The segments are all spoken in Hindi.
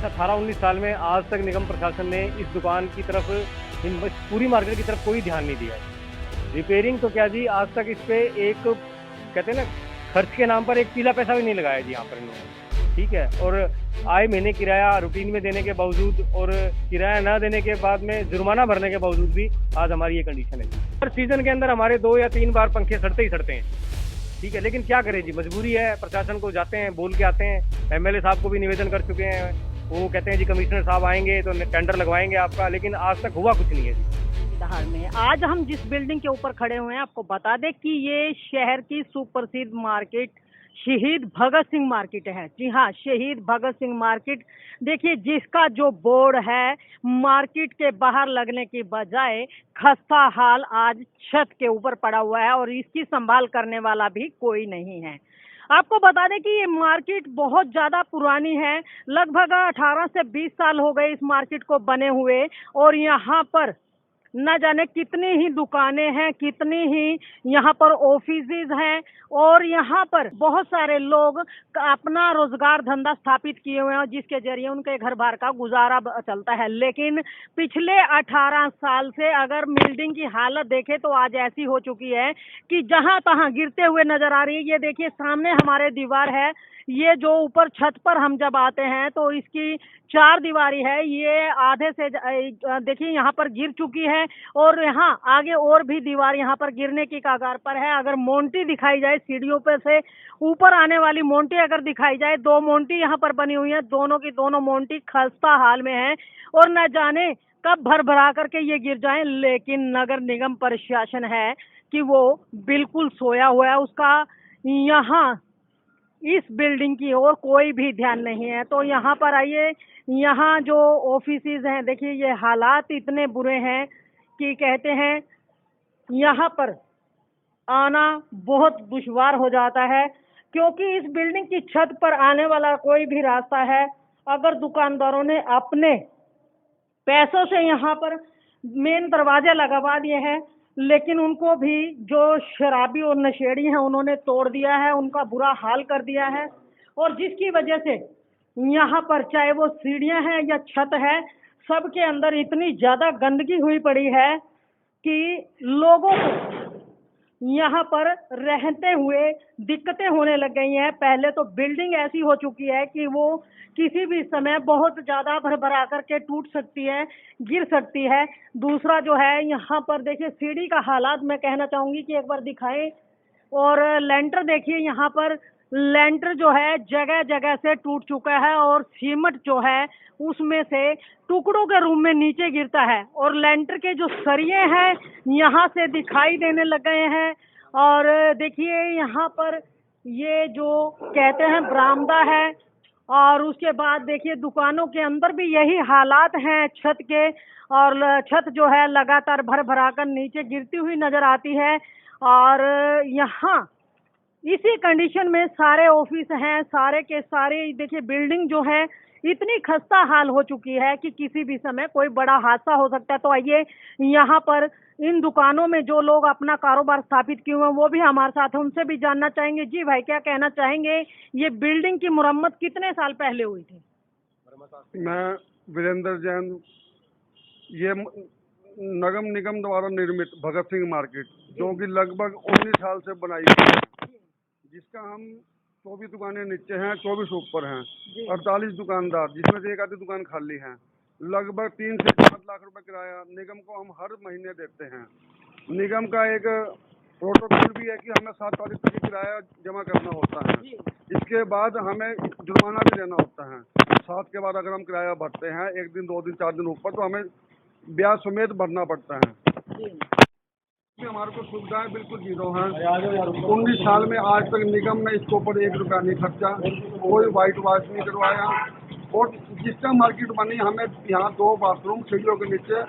इस 18-19 साल में आज तक निगम प्रशासन ने इस दुकान की तरफ, पूरी मार्केट की तरफ कोई ध्यान नहीं दिया है। रिपेयरिंग तो क्या जी, आज तक इस पे एक, कहते हैं ना, खर्च के नाम पर एक पीला पैसा भी नहीं लगाया जी यहाँ पर इन्होंने, ठीक है। और आए महीने किराया रूटीन में देने के बावजूद और किराया ना देने के बाद में जुर्माना भरने के बावजूद भी आज हमारी ये कंडीशन है। हर सीजन के अंदर हमारे 2 या 3 बार पंखे सड़ते ही सड़ते हैं, ठीक है। लेकिन क्या करें जी, मजबूरी है। प्रशासन को जाते हैं, बोल के आते हैं, एमएलए साहब को भी निवेदन कर चुके हैं, वो कहते हैं जी कमिश्नर साहब आएंगे तो टेंडर लगवाएंगे आपका, लेकिन आज तक हुआ कुछ नहीं है जी। बिहार में आज हम जिस बिल्डिंग के ऊपर खड़े हुए हैं, आपको बता दें कि ये शहर की सुप्रसिद्ध मार्केट शहीद भगत सिंह मार्केट है। जी हाँ, शहीद भगत सिंह मार्केट। देखिए, जिसका जो बोर्ड है मार्केट के बाहर लगने की बजाय खस्ता हाल आज छत के ऊपर पड़ा हुआ है और इसकी संभाल करने वाला भी कोई नहीं है। आपको बता दें कि ये मार्केट बहुत ज्यादा पुरानी है, लगभग 18 से 20 साल हो गए इस मार्केट को बने हुए, और यहाँ पर न जाने कितनी ही दुकानें हैं, कितनी ही यहाँ पर ऑफिसेज हैं, और यहाँ पर बहुत सारे लोग अपना रोजगार धंधा स्थापित किए हुए हैं जिसके जरिए उनके घर बार का गुजारा चलता है। लेकिन पिछले 18 साल से अगर बिल्डिंग की हालत देखें तो आज ऐसी हो चुकी है कि जहां तहां गिरते हुए नजर आ रही है। ये देखिए, सामने हमारे दीवार है, ये जो ऊपर छत पर हम जब आते हैं तो इसकी 4 दीवारी है, ये आधे से देखिए यहाँ पर गिर चुकी है, और यहाँ आगे और भी दीवार यहाँ पर गिरने की कगार पर है। अगर मोंटी दिखाई जाए, सीढ़ियों पे से ऊपर आने वाली मोंटी अगर दिखाई जाए, 2 मोंटी यहाँ पर बनी हुई है, दोनों की दोनों मोंटी खस्ता हाल में है और न जाने कब भर भरा करके ये गिर जाए। लेकिन नगर निगम प्रशासन है कि वो बिल्कुल सोया हुआ है, उसका यहाँ इस बिल्डिंग की ओर कोई भी ध्यान नहीं है। तो यहाँ पर आइए, यहाँ जो ऑफिसेज हैं, देखिए ये हालात इतने बुरे हैं कि कहते हैं यहाँ पर आना बहुत दुश्वार हो जाता है, क्योंकि इस बिल्डिंग की छत पर आने वाला कोई भी रास्ता है, अगर दुकानदारों ने अपने पैसों से यहाँ पर मेन दरवाजे लगवा दिए हैं, लेकिन उनको भी जो शराबी और नशेड़ी हैं उन्होंने तोड़ दिया है, उनका बुरा हाल कर दिया है, और जिसकी वजह से यहाँ पर चाहे वो सीढ़ियाँ हैं या छत है, सबके अंदर इतनी ज्यादा गंदगी हुई पड़ी है कि लोगों को यहाँ पर रहते हुए दिक्कतें होने लग गई हैं। पहले तो बिल्डिंग ऐसी हो चुकी है कि वो किसी भी समय बहुत ज्यादा भरभरा करके टूट सकती है, गिर सकती है। दूसरा जो है, यहाँ पर देखिए सीढ़ी का हालात मैं कहना चाहूंगी कि एक बार दिखाएं, और लेंटर देखिए, यहाँ पर लेंटर जो है जगह जगह से टूट चुका है और सीमेंट जो है उसमें से टुकड़ों के रूप में नीचे गिरता है, और लेंटर के जो सरिये हैं यहाँ से दिखाई देने लग गए हैं। और देखिए यहाँ पर ये जो कहते हैं बरामदा है, और उसके बाद देखिए दुकानों के अंदर भी यही हालात हैं छत के, और छत जो है लगातार भर भरा कर नीचे गिरती हुई नजर आती है। और यहाँ इसी कंडीशन में सारे ऑफिस हैं, सारे के सारे देखिए बिल्डिंग जो है इतनी खस्ता हाल हो चुकी है कि किसी भी समय कोई बड़ा हादसा हो सकता है। तो आइए, यहाँ पर इन दुकानों में जो लोग अपना कारोबार स्थापित किए हुए हैं वो भी हमारे साथ हैं, उनसे भी जानना चाहेंगे। जी भाई, क्या कहना चाहेंगे, ये बिल्डिंग की मुरम्मत कितने साल पहले हुई थी? मैं वीरेंद्र जैन। ये नगम निगम द्वारा निर्मित भगत सिंह मार्केट, जो कि लगभग 19 साल से बनाई गई है, जिसका हम 24 दुकानें नीचे हैं, 24 ऊपर हैं, 48 दुकानदार, जिसमें से एक आधी दुकान खाली है। लगभग 3 से 4 लाख रुपए किराया निगम को हम हर महीने देते हैं। निगम का एक प्रोटोकॉल भी है कि हमें 7 तारीख तक किराया जमा करना होता है, इसके बाद हमें जुर्माना भी देना होता है। 7 के बाद अगर हम किराया भरते हैं 1 दिन 2 दिन 4 दिन ऊपर, तो हमें ब्याज समेत भरना पड़ता है। हमारे को सुविधाएं बिल्कुल जीरो हैं। 19 साल में आज तक निगम ने इसके ऊपर 1 रुपया नहीं खर्चा, कोई वाइट वॉश नहीं करवाया, और जिसका मार्केट बनी हमें यहाँ 2 बाथरूम सीढ़ियों के नीचे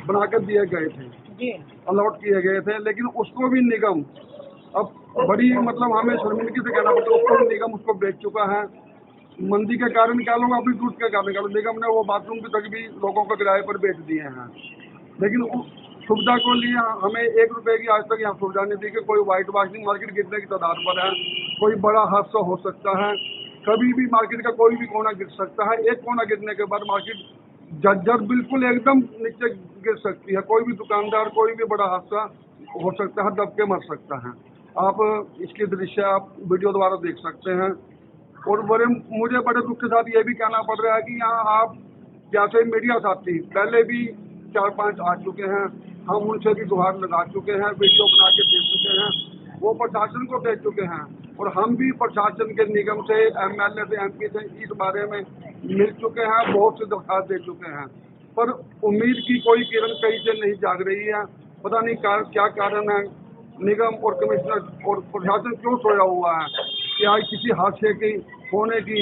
बना कर दिए गए थे, अलॉट किए गए थे, लेकिन उसको भी निगम अब बड़ी हमें शर्मिंदगी से कहना पड़ता है, उसको भी निगम उसको बेच चुका है। मंदी के कारण क्या लोग अपनी टूट के कारण क्या निगम ने वो बाथरूम की तक भी लोगों को किराए पर बेच दिए हैं। लेकिन सुविधा को लिए हमें 1 रुपए की आज तक यहाँ सुविधा नहीं दी कि कोई व्हाइट वॉशिंग मार्केट गिरने की तादाद पर है, कोई बड़ा हादसा हो सकता है, कभी भी मार्केट का कोई भी कोना गिर सकता है। एक कोना गिरने के बाद मार्केट जर्जर बिल्कुल एकदम नीचे गिर सकती है। कोई भी दुकानदार, कोई भी बड़ा हादसा हो सकता है, दब के मर सकता है। आप इसके दृश्य आप वीडियो द्वारा देख सकते हैं। और मुझे बड़े दुख के साथ ये भी कहना पड़ रहा है कि यहाँ आप जैसे मीडिया साथी पहले भी 4-5 आ चुके हैं, हम उनसे भी गुहार लगा चुके हैं, वीडियो बना के दे चुके हैं, वो प्रशासन को दे चुके हैं। और हम भी प्रशासन के निगम से, एमएलए से, एमपी से इस बारे में मिल चुके हैं, बहुत से दरखास्त दे चुके हैं, पर उम्मीद की कोई किरण कहीं से नहीं जाग रही है। पता नहीं क्या कारण है, निगम और कमिश्नर और प्रशासन क्यों सोया हुआ है। क्या किसी हादसे की होने की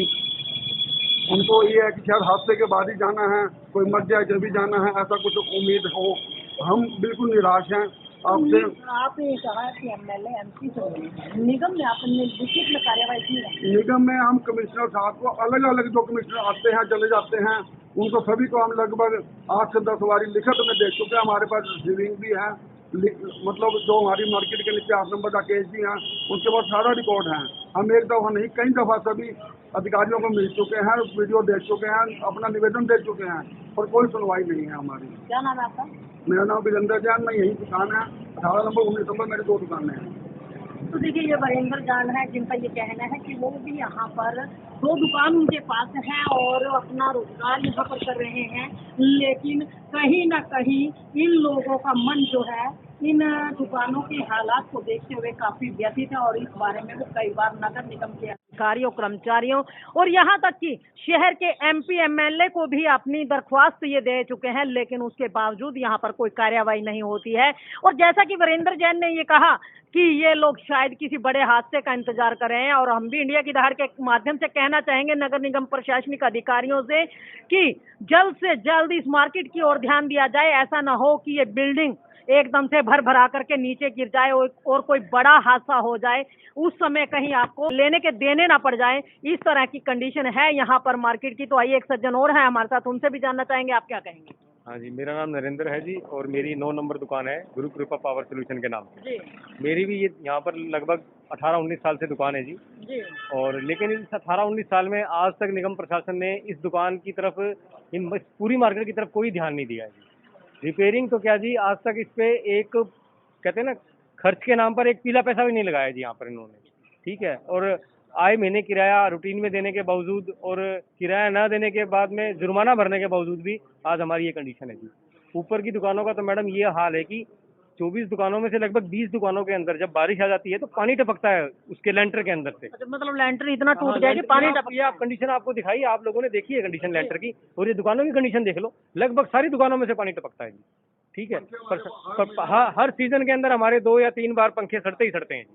उनको ये है कि शायद हादसे के बाद ही जाना है, कोई मर जाए जब भी जाना है, ऐसा कुछ उम्मीद हो। हम बिल्कुल निराश हैं आपसे। आपने कहा कि एमएलए एमपी से निगम में आपने लिखित में कार्यवाही की है? निगम में हम कमिश्नर साहब को अलग अलग जो कमिश्नर आते हैं चले जाते हैं, उनको सभी को हम लगभग 8 से 10 बारी लिखित में दे चुके हैं। हमारे पास रिसीविंग भी है, मतलब जो हमारी मार्केट के नीचे 8 नंबर का केस भी है, उनके पास सारा रिकॉर्ड है। हम एक दफ़ा नहीं, कई दफ़ा सभी अधिकारियों को मिल चुके हैं, वीडियो दे चुके हैं, अपना निवेदन दे चुके हैं, पर कोई सुनवाई नहीं है हमारी। क्या नाम है आपका? मेरा नाम वीरेंद्र जैन, मैं यही दुकान है 18 नंबर 19 नंबर, मेरी 2 दुकानें हैं। तो देखिए, ये वीरेंद्र जान है जिनका ये कहना है कि वो भी यहाँ पर 2 दुकान उनके पास है और अपना रोजगार यहाँ पर कर रहे हैं, लेकिन कहीं ना कहीं इन लोगों का मन जो है इन दुकानों के हालात को देखते हुए काफी व्यथित है। और इस बारे में वो कई बार नगर निगम के अधिकारियों, कर्मचारियों और यहाँ तक कि शहर के एमपी एमएलए को भी अपनी दरख्वास्त ये दे चुके हैं, लेकिन उसके बावजूद यहाँ पर कोई कार्यवाही नहीं होती है। और जैसा कि वीरेंद्र जैन ने ये कहा कि ये लोग शायद किसी बड़े हादसे का इंतजार कर रहे हैं, और हम भी इंडिया की दहाड़ के माध्यम से कहना चाहेंगे नगर निगम प्रशासनिक अधिकारियों से कि जल्द से जल्द इस मार्केट की ओर ध्यान दिया जाए। ऐसा ना हो कि ये बिल्डिंग एकदम से भर भरा करके नीचे गिर जाए और कोई बड़ा हादसा हो जाए, उस समय कहीं आपको लेने के देने ना पड़ जाए। इस तरह की कंडीशन है यहाँ पर मार्केट की। तो आइए, एक सज्जन और है हमारे साथ, उनसे भी जानना चाहेंगे, आप क्या कहेंगे? हाँ जी, मेरा नाम नरेंद्र है जी, और मेरी 9 नंबर दुकान है गुरु कृपा पावर सोल्यूशन के नाम से। जी मेरी भी ये यहाँ पर लगभग 18-19 साल से दुकान है जी। जी। और लेकिन इस 18-19 साल में आज तक निगम प्रशासन ने इस दुकान की तरफ, इन पूरी मार्केट की तरफ कोई ध्यान नहीं दिया है जी। रिपेयरिंग तो क्या जी, आज तक इस पे एक, कहते हैं ना, खर्च के नाम पर एक पीला पैसा भी नहीं लगाया जी यहाँ पर इन्होंने। ठीक है, और आए महीने किराया रूटीन में देने के बावजूद और किराया ना देने के बाद में जुर्माना भरने के बावजूद भी आज हमारी ये कंडीशन है जी। ऊपर की दुकानों का तो मैडम ये हाल है कि 24 दुकानों में से लगभग 20 दुकानों के अंदर जब बारिश आ जाती है तो पानी टपकता है उसके लेंटर के अंदर से। अच्छा, मतलब लेंटर इतना टूट गया कि पानी ये आप कंडीशन आपको दिखाई, आप लोगों ने देखी है कंडीशन लेंटर की, और ये दुकानों की कंडीशन देख लो, लगभग सारी दुकानों में से पानी टपकता है जी। ठीक है, पर हर सीजन के अंदर हमारे 2 या 3 बार पंखे सड़ते ही सड़ते हैं जी।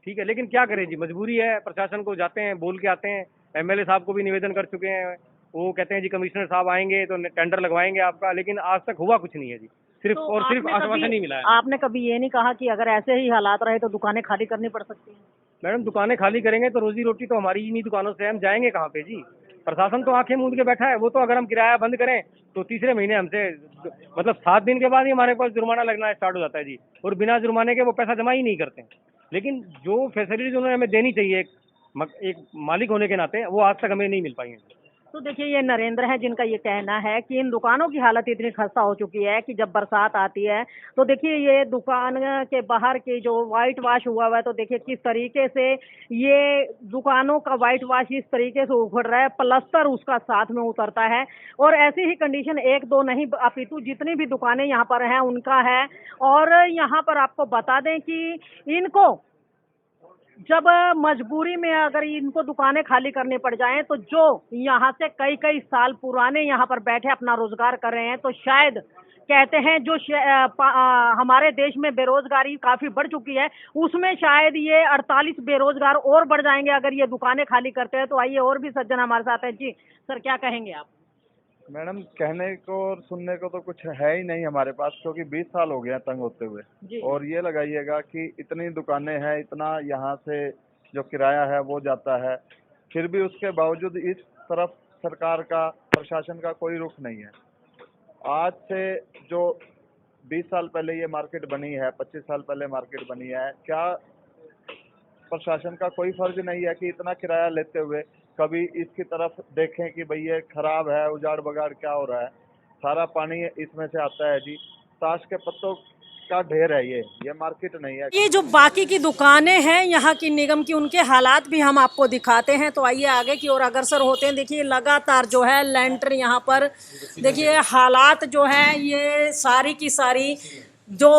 ठीक है, लेकिन क्या करें जी, मजबूरी है। प्रशासन को जाते हैं, बोल के आते हैं, एमएलए साहब को भी निवेदन कर चुके हैं, वो कहते हैं जी कमिश्नर साहब आएंगे तो टेंडर लगवाएंगे आपका, लेकिन आज तक हुआ कुछ नहीं है जी। सिर्फ और सिर्फ आश्वासन ही मिला है। आपने कभी ये नहीं कहा कि अगर ऐसे ही हालात रहे तो दुकानें खाली करनी पड़ सकती हैं? मैडम, दुकानें खाली करेंगे तो रोजी रोटी तो हमारी इन्हीं दुकानों से, हम जाएंगे कहाँ पे जी। प्रशासन तो आंखें मूंद के बैठा है। वो तो अगर हम किराया बंद करें तो तीसरे महीने हमसे, मतलब 7 दिन के बाद ही हमारे पास जुर्माना लगना स्टार्ट हो जाता है जी, और बिना जुर्माने के वो पैसा जमा ही नहीं करते हैं। लेकिन जो फैसिलिटीज उन्होंने हमें देनी चाहिए एक मालिक होने के नाते, वो आज तक हमें नहीं मिल पाई है। तो देखिए, ये नरेंद्र है जिनका ये कहना है कि इन दुकानों की हालत इतनी खस्ता हो चुकी है कि जब बरसात आती है तो देखिए ये दुकान के बाहर की जो वाइट वॉश हुआ हुआ है, तो देखिए किस तरीके से ये दुकानों का वाइट वॉश इस तरीके से उखड़ रहा है, प्लस्तर उसका साथ में उतरता है। और ऐसी ही कंडीशन 1-2 नहीं अपितु जितनी भी दुकानें यहाँ पर हैं उनका है। और यहाँ पर आपको बता दें कि इनको जब मजबूरी में अगर इनको दुकानें खाली करनी पड़ जाएं, तो जो यहाँ से कई साल पुराने यहाँ पर बैठे अपना रोजगार कर रहे हैं, तो शायद कहते हैं जो हमारे देश में बेरोजगारी काफी बढ़ चुकी है, उसमें शायद ये 48 बेरोजगार और बढ़ जाएंगे अगर ये दुकानें खाली करते हैं। तो आइए, और भी सज्जन हमारे साथ हैं जी। सर, क्या कहेंगे आप? मैडम, कहने को और सुनने को तो कुछ है ही नहीं हमारे पास, क्योंकि 20 साल हो गए हैं तंग होते हुए। और ये लगाइएगा कि इतनी दुकानें हैं, इतना यहाँ से जो किराया है वो जाता है, फिर भी उसके बावजूद इस तरफ सरकार का, प्रशासन का कोई रुख नहीं है। आज से जो 20 साल पहले ये मार्केट बनी है, 25 साल पहले मार्केट बनी है, क्या प्रशासन का कोई फर्ज नहीं है कि इतना किराया लेते हुए कभी इसकी तरफ देखें कि भाई ये खराब है, उजाड़ बगाड़ क्या हो रहा है। सारा पानी इसमें से आता है जी। ताश के पत्तों का ढेर है ये मार्केट नहीं है। ये जो बाकी की दुकानें हैं यहाँ की निगम की, उनके हालात भी हम आपको दिखाते हैं। तो आइए आगे की ओर अग्रसर होते हैं। देखिए लगातार जो है लेंटर यहाँ पर, देखिए हालात जो है, ये सारी की सारी जो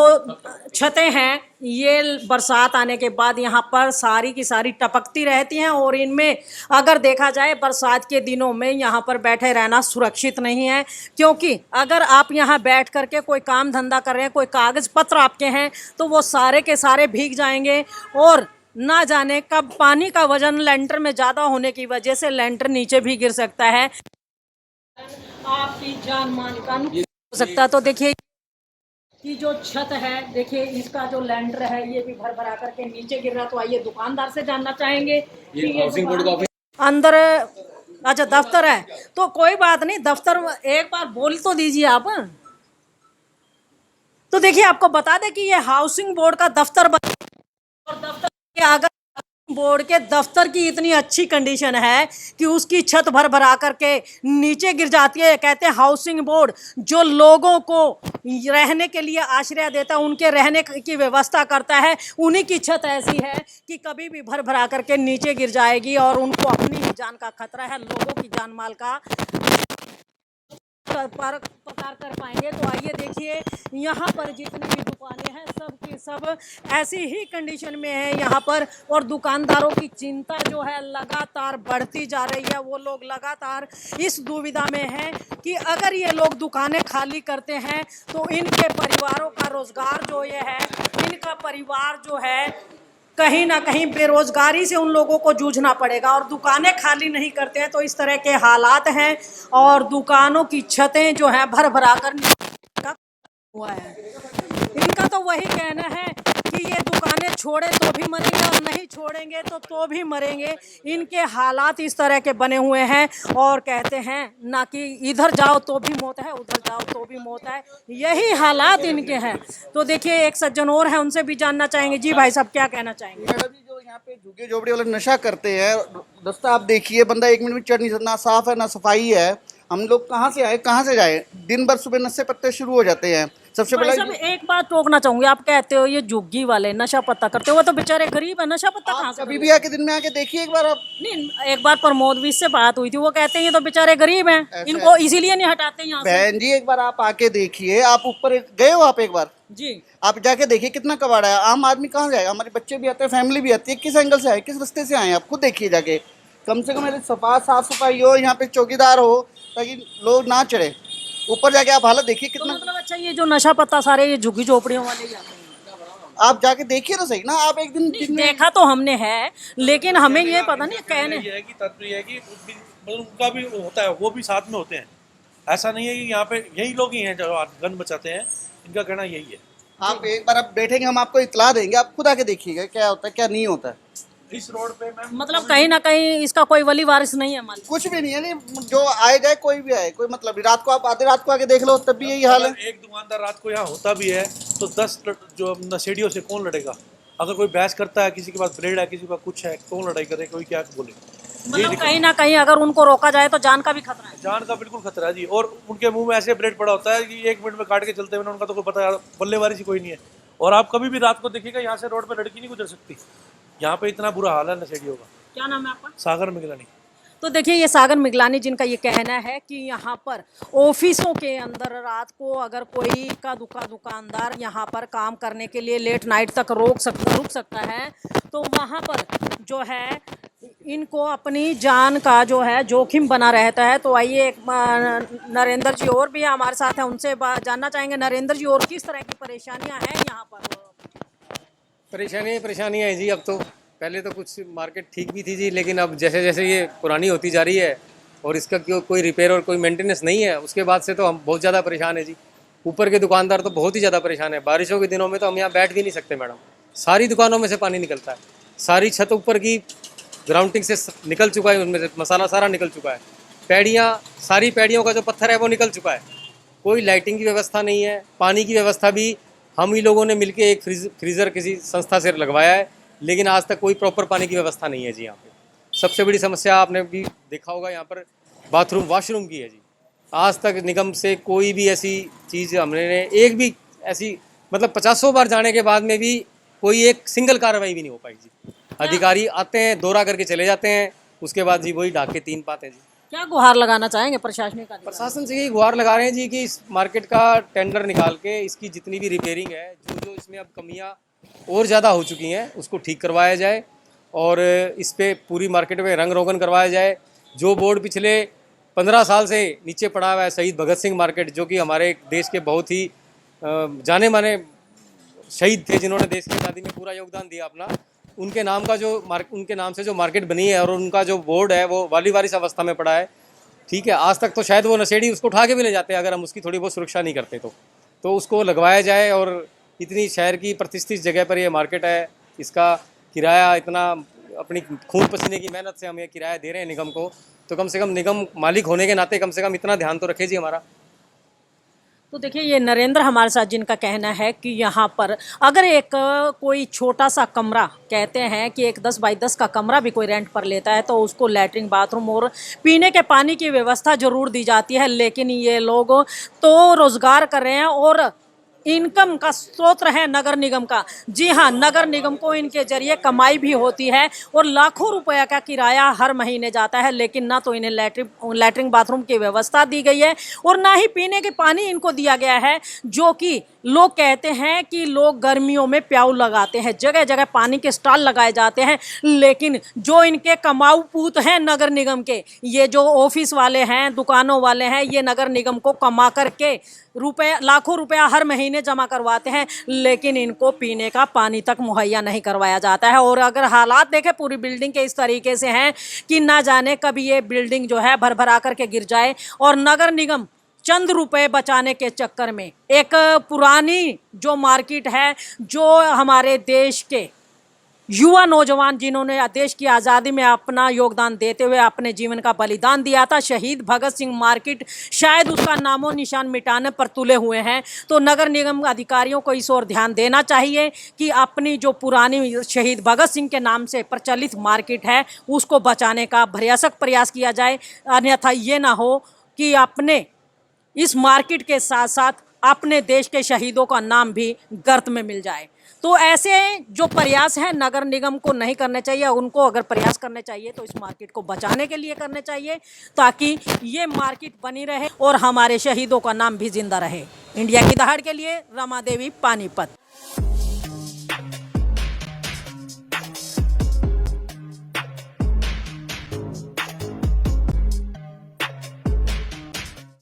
छतें हैं ये बरसात आने के बाद यहाँ पर सारी की सारी टपकती रहती हैं, और इनमें अगर देखा जाए बरसात के दिनों में यहाँ पर बैठे रहना सुरक्षित नहीं है, क्योंकि अगर आप यहाँ बैठ करके कोई काम धंधा कर रहे हैं, कोई कागज़ पत्र आपके हैं, तो वो सारे के सारे भीग जाएंगे, और ना जाने कब पानी का वजन लेंटर में ज़्यादा होने की वजह से लेंटर नीचे भी गिर सकता है, आपकी जान मान का नुकसान हो सकता है। तो देखिए कि जो छत है, देखिए इसका जो लेंटर है ये भी भर भरा करके नीचे गिर रहा। तो आइए दुकानदार से जानना चाहेंगे कि ये अंदर, अच्छा दफ्तर है, तो कोई बात नहीं, दफ्तर एक बार बोल तो दीजिए आप। तो देखिए आपको बता दें कि ये हाउसिंग बोर्ड का दफ्तर और दफ्तर के अगर बोर्ड के दफ्तर की इतनी अच्छी कंडीशन है कि उसकी छत भर भरा करके नीचे गिर जाती है। कहते हैं हाउसिंग बोर्ड जो लोगों को रहने के लिए आश्रय देता है, उनके रहने की व्यवस्था करता है, उन्हीं की छत ऐसी है कि कभी भी भर भरा करके नीचे गिर जाएगी और उनको अपनी ही जान का खतरा है, लोगों की जान माल का पकार कर पाएंगे। तो आइए देखिए यहाँ पर जितनी भी दुकानें हैं सब की सब ऐसी ही कंडीशन में है यहाँ पर, और दुकानदारों की चिंता जो है लगातार बढ़ती जा रही है। वो लोग लगातार इस दुविधा में हैं कि अगर ये लोग दुकानें खाली करते हैं तो इनके परिवारों का रोजगार जो ये है, इनका परिवार जो है कहीं ना कहीं बेरोजगारी से उन लोगों को जूझना पड़ेगा, और दुकानें खाली नहीं करते हैं तो इस तरह के हालात हैं, और दुकानों की छतें जो हैं भर भरा कर हुआ है। इनका तो वही कहना है कि ये दुकानें छोड़े तो भी मरेंगे और नहीं छोड़ेंगे तो भी मरेंगे। इनके हालात इस तरह के बने हुए हैं, और कहते हैं ना कि इधर जाओ तो भी मौत है, उधर जाओ तो भी मौत है, यही हालात इनके हैं। तो देखिए एक सज्जन और है, उनसे भी जानना चाहेंगे। जी भाई साहब क्या कहना चाहेंगे? मैडम जी, जो यहाँ पे झुग्गी झोपड़ी वाले नशा करते हैं, रास्ता आप देखिए, बंदा 1 मिनट में चढ़ नहीं सकता, ना साफ है ना सफाई है। हम लोग कहाँ से आए कहाँ से जाए? दिन भर सुबह नशे पत्ते शुरू हो जाते हैं। सबसे भाई साहब एक बात टोकना चाहूंगी, आप कहते हो ये झुग्गी वाले नशा पत्ता करते हो, वो तो बेचारे गरीब है, नशा पत्ता कहाँ से? कभी भी आके दिन में आके देखिए एक बार आप। नहीं, एक बार प्रमोद भी से बात हुई थी, वो कहते हैं ये तो बेचारे गरीब हैं, इनको इसीलिए नहीं हटाते यहाँ से। बहन जी एक बार आप आके देखिए, आप ऊपर गए हो आप एक बार जी, आप जाके देखिए कितना कबाड़ा है। आम आदमी कहाँ जाएगा? हमारे बच्चे भी आते हैं, फैमिली भी आती है, किस एंगल से आए, किस रास्ते से आए, आप खुद देखिए जाके। कम से कम साफ सफाई हो, यहाँ पे चौकीदार हो, ताकि लोग ना चढ़े। ऊपर जाके आप हालत देखिए कितना। तो मतलब अच्छा ये जो नशा पत्ता सारे ये झुग्गी झोपड़ियों वाले ही आते हैं। आप जाके देखिए ना सही ना, आप एक दिन देखा तो हमने है, लेकिन हमें ये पता नहीं कहने है कि तत्व ये है कि मतलब उनका भी होता है, वो भी साथ में होते हैं। ऐसा नहीं है कि यहाँ पे यही लोग ही हैं जो गंद मचाते हैं, इनका कहना यही है। आप एक बार आप बैठेंगे, हम आपको इतला देंगे, आप खुद आके देखिएगा क्या होता है क्या नहीं होता है। इस रोड पे मैम मतलब कहीं ना कहीं इसका कोई वली वारिस नहीं है मान। कुछ भी नहीं है, नहीं जो आए जाए कोई भी आए, कोई मतलब नहीं। रात को आप आधे रात को आके देख लो तब भी यही हाल है। एक दुकानदार रात को यहाँ होता भी है तो 10 जो नशेड़ियों से कौन लड़ेगा? अगर कोई बहस करता है, किसी के पास ब्लेड है, किसी के पास कुछ है, कौन लड़ाई करे, कोई क्या बोले? मतलब कहीं ना कहीं अगर उनको रोका जाए तो जान का भी खतरा है। जान का बिल्कुल खतरा है जी। और उनके मुंह में ऐसे ब्लेड पड़ा होता है कि 1 मिनट में काट के चलते हुए, उनका तो कोई पता बल्लेबारी से कोई नहीं है। और आप कभी भी रात को देखिएगा यहाँ से रोड पे लड़की नहीं गुजर सकती। यहाँ पे इतना बुरा हाल है नशेड़ियों का। क्या नाम है आपका? सागर मिगलानी। तो देखिए ये सागर मिगलानी जिनका ये कहना है कि यहाँ पर ऑफिसों के अंदर रात को अगर कोई का दुकानदार यहाँ पर काम करने के लिए लेट नाइट तक रुक सकता है, तो वहाँ पर जो है इनको अपनी जान का जो है जोखिम बना रहता है। तो आइए एक नरेंद्र जी और भी हमारे साथ हैं, उनसे जानना चाहेंगे। नरेंद्र जी और किस तरह की परेशानियाँ हैं यहाँ पर? परेशानियाँ हैं जी। अब तो पहले तो कुछ मार्केट ठीक भी थी जी, लेकिन अब जैसे जैसे ये पुरानी होती जा रही है और इसका कोई रिपेयर और कोई मेंटेनेंस नहीं है, उसके बाद से तो हम बहुत ज़्यादा परेशान है जी। ऊपर के दुकानदार तो बहुत ही ज़्यादा परेशान है। बारिशों के दिनों में तो हम यहाँ बैठ भी नहीं सकते मैडम, सारी दुकानों में से पानी निकलता है, सारी छत ऊपर की ग्राउंडिंग से निकल चुका है, उनमें से मसाला सारा निकल चुका है, पैड़ियाँ सारी पैड़ियों का जो पत्थर है वो निकल चुका है, कोई लाइटिंग की व्यवस्था नहीं है, पानी की व्यवस्था भी हम ही लोगों ने मिलके एक फ्रीज़र किसी संस्था से लगवाया है, लेकिन आज तक कोई प्रॉपर पानी की व्यवस्था नहीं है जी यहाँ पे। सबसे बड़ी समस्या आपने भी देखा होगा यहाँ पर बाथरूम वॉशरूम की है जी। आज तक निगम से कोई भी ऐसी चीज़ हमने एक भी ऐसी मतलब 50 बार जाने के बाद में भी कोई एक सिंगल कार्रवाई भी नहीं हो पाई जी। अधिकारी आते हैं, दौरा करके चले जाते हैं, उसके बाद जी वही डाके 3 पाते हैं जी। क्या गुहार लगाना चाहेंगे प्रशासनिक अधिकारी? प्रशासन से यही गुहार लगा रहे हैं जी कि इस मार्केट का टेंडर निकाल के इसकी जितनी भी रिपेयरिंग है, जो इसमें अब कमियां और ज़्यादा हो चुकी हैं, उसको ठीक करवाया जाए और इस पे पूरी मार्केट में रंग रोगन करवाया जाए। जो बोर्ड पिछले 15 साल से नीचे पड़ा हुआ है, शहीद भगत सिंह मार्केट, जो कि हमारे देश के बहुत ही जाने माने शहीद थे जिन्होंने देश की आज़ादी में पूरा योगदान दिया अपना, उनके नाम का जो उनके नाम से जो मार्केट बनी है और उनका जो बोर्ड है वो वाली वारिस अवस्था में पड़ा है। ठीक है, आज तक तो शायद वो नशेड़ी उसको उठा के भी ले जाते हैं अगर हम उसकी थोड़ी बहुत सुरक्षा नहीं करते तो उसको लगवाया जाए। और इतनी शहर की प्रतिष्ठित जगह पर ये मार्केट है, इसका किराया इतना अपनी खून पसीने की मेहनत से हम ये किराया दे रहे हैं निगम को, तो कम से कम निगम मालिक होने के नाते कम से कम इतना ध्यान तो रखे जी हमारा। तो देखिए ये नरेंद्र हमारे साथ, जिनका कहना है कि यहाँ पर अगर एक कोई छोटा सा कमरा, कहते हैं कि एक 10 बाई 10 का कमरा भी कोई रेंट पर लेता है तो उसको लैट्रिन बाथरूम और पीने के पानी की व्यवस्था जरूर दी जाती है, लेकिन ये लोग तो रोजगार कर रहे हैं और इनकम का स्रोत है नगर निगम का। जी हाँ, नगर निगम को इनके जरिए कमाई भी होती है और लाखों रुपया का किराया हर महीने जाता है, लेकिन ना तो इन्हें लैट्रिन बाथरूम की व्यवस्था दी गई है और ना ही पीने के पानी इनको दिया गया है, जो कि लोग कहते हैं कि लोग गर्मियों में प्याऊ लगाते हैं, जगह जगह पानी के स्टॉल लगाए जाते हैं, लेकिन जो इनके कमाऊ पूत हैं नगर निगम के, ये जो ऑफिस वाले हैं, दुकानों वाले हैं, ये नगर निगम को कमा करके लाखों रुपया हर महीने जमा करवाते हैं, लेकिन इनको पीने का पानी तक मुहैया नहीं करवाया जाता है। और अगर हालात देखें पूरी बिल्डिंग के इस तरीके से हैं कि ना जाने कभी ये बिल्डिंग जो है भर भरा करके गिर जाए और नगर निगम चंद रुपए बचाने के चक्कर में एक पुरानी जो मार्केट है, जो हमारे देश के युवा नौजवान जिन्होंने देश की आज़ादी में अपना योगदान देते हुए अपने जीवन का बलिदान दिया था, शहीद भगत सिंह मार्केट शायद उसका नामो निशान मिटाने पर तुले हुए हैं। तो नगर निगम अधिकारियों को इस ओर ध्यान देना चाहिए कि अपनी जो पुरानी शहीद भगत सिंह के नाम से प्रचलित मार्केट है उसको बचाने का भरसक प्रयास किया जाए, अन्यथा ये ना हो कि अपने इस मार्केट के साथ साथ अपने देश के शहीदों का नाम भी गर्त में मिल जाए। तो ऐसे जो प्रयास हैं नगर निगम को नहीं करने चाहिए, उनको अगर प्रयास करने चाहिए तो इस मार्केट को बचाने के लिए करने चाहिए, ताकि ये मार्केट बनी रहे और हमारे शहीदों का नाम भी जिंदा रहे। इंडिया की दहाड़ के लिए रमा देवी, पानीपत।